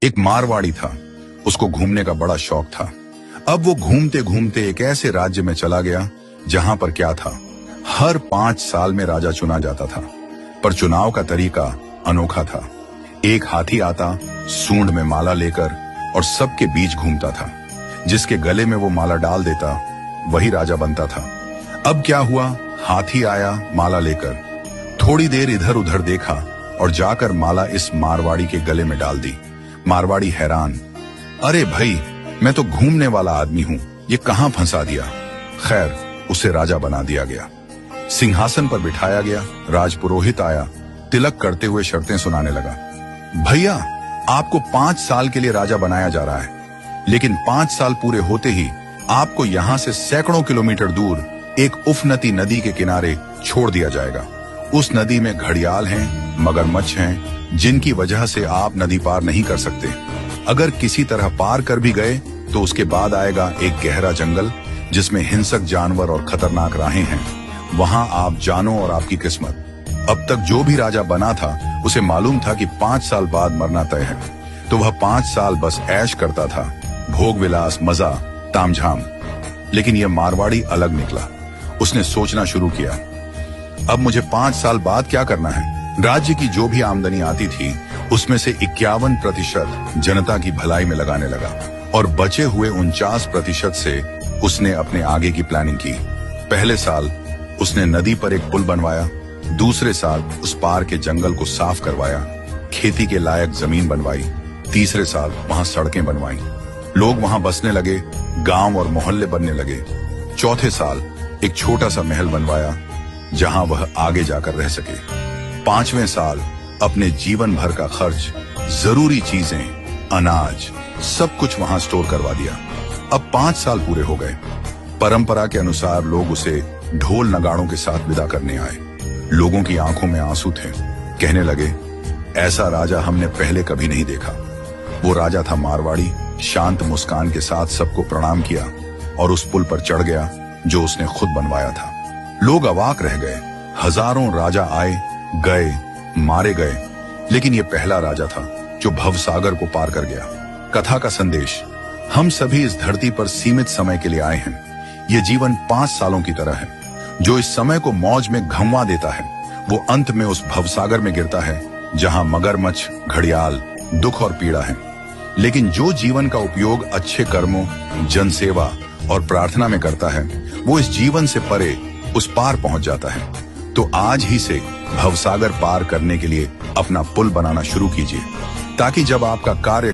एक मारवाड़ी था, उसको घूमने का बड़ा शौक था। अब वो घूमते घूमते एक ऐसे राज्य में चला गया जहां पर क्या था, हर 5 साल में राजा चुना जाता था, पर चुनाव का तरीका अनोखा था। एक हाथी आता, सूंड में माला लेकर, और सबके बीच घूमता था। जिसके गले में वो माला डाल देता वही राजा बनता था। अब क्या हुआ, हाथी आया माला लेकर, थोड़ी देर इधर उधर देखा और जाकर माला इस मारवाड़ी के गले में डाल दी। मारवाड़ी हैरान, अरे भाई, मैं तो घूमने वाला आदमी हूं, ये कहां फंसा दिया। खैर, उसे राजा बना दिया गया। सिंहासन पर बिठाया गया। राजपुरोहित आया, तिलक करते हुए शर्तें सुनाने लगा। भैया, आपको 5 साल के लिए राजा बनाया जा रहा है, लेकिन 5 साल पूरे होते ही आपको यहां से सैकड़ों किलोमीटर दूर एक उफनती नदी के किनारे छोड़ दिया जाएगा। उस नदी में घड़ियाल हैं, मगरमच्छ हैं, जिनकी वजह से आप नदी पार नहीं कर सकते। अगर किसी तरह पार कर भी गए तो उसके बाद आएगा एक गहरा जंगल जिसमें हिंसक जानवर और खतरनाक राहें हैं। वहां आप जानो और आपकी किस्मत। अब तक जो भी राजा बना था उसे मालूम था कि 5 साल बाद मरना तय है, तो वह 5 साल बस ऐश करता था, भोग विलास, मजा, तामझाम। लेकिन यह मारवाड़ी अलग निकला। उसने सोचना शुरू किया, अब मुझे 5 साल बाद क्या करना है। राज्य की जो भी आमदनी आती थी उसमें से 51% जनता की भलाई में लगाने लगा, और बचे हुए 49% से उसने अपने आगे की प्लानिंग की। पहले साल उसने नदी पर एक पुल बनवाया, दूसरे साल उस पार के जंगल को साफ करवाया, खेती के लायक जमीन बनवाई, तीसरे साल वहां सड़कें बनवाई, लोग वहां बसने लगे, गांव और मोहल्ले बनने लगे। चौथे साल एक छोटा सा महल बनवाया जहां वह आगे जाकर रह सके। 5वें साल अपने जीवन भर का खर्च, जरूरी चीजें, अनाज, सब कुछ वहां स्टोर करवा दिया। अब 5 साल पूरे हो गए। परंपरा के अनुसार लोग उसे ढोल नगाड़ों के साथ विदा करने आए। लोगों की आंखों में आंसू थे। कहने लगे, ऐसा राजा हमने पहले कभी नहीं देखा। वो राजा था मारवाड़ी। शांत मुस्कान के साथ सबको प्रणाम किया और उस पुल पर चढ़ गया जो उसने खुद बनवाया था। लोग अवाक रह गए। हजारों राजा आए गए, मारे गए, लेकिन ये पहला राजा था जो भवसागर को पार कर गया। कथा का संदेश, हम सभी इस धरती पर सीमित समय के लिए आए हैं। ये जीवन 5 सालों की तरह है। जो इस समय को मौज में घंवा देता है वो अंत में उस भवसागर में गिरता है जहां मगरमच्छ, घड़ियाल, दुख और पीड़ा है। लेकिन जो जीवन का उपयोग अच्छे कर्मों, जनसेवा और प्रार्थना में करता है वो इस जीवन से परे उस पार पहुंच जाता है। तो आज ही से भवसागर पार करने के लिए अपना पुल बनाना शुरू कीजिए, ताकि जब आपका कार्य